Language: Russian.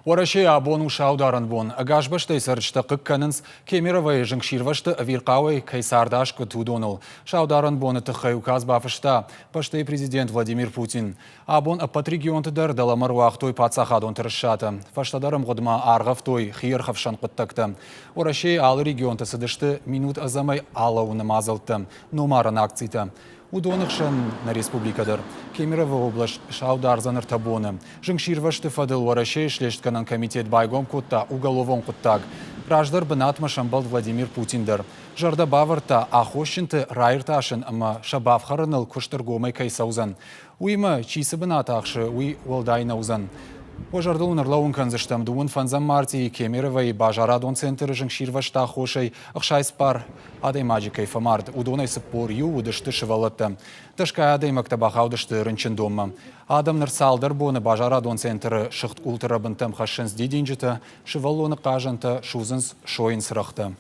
Ораше абону шаударын бон. Агашбашты сарчта кыкканынс кемеровай жыңширвашты авирқауай кайсардашкы тудоныл. Шаударын боны тыхай указ бафышта. Пашты президент Владимир Путин. Абон апатригионтыдар даламар уақтой пацахадон тырышаты. Фаштадарым ғудма арғавтой хиерхавшан қыттакты. Ораше алы регионты сыдышты минут азамай алауны мазылты. Номарын акцийты. Удонықшын на республикадыр. Кемерово область шаударзаныр табоны. Жыңширвашты фадыл Ораше шлештканан комитет байгом кутта уголовон куттаг. Граждар бынатмашан балд Владимир Путиндер. Жарда баварта ахощинты райырташын ама шабавхарыныл куштыргомай кайсаузан. Уйма чисы бынатақшы уй волдайна узан. Ожардыл нырлауын канзыштам дуын фанзам марти Кемерово и Бажарадон центр жыңширвашта хошай ақшайспар адай маджикай фамард. Удонай сыппор ю удышты шывалатты. Тышкай адай мактабаха удышты рынчын дома. Адам нырсалдар боны Бажарадон центры шыхт култыра бынтым хашынс дидинжіті, шывалоны қажынты шузынс шойын сырықты.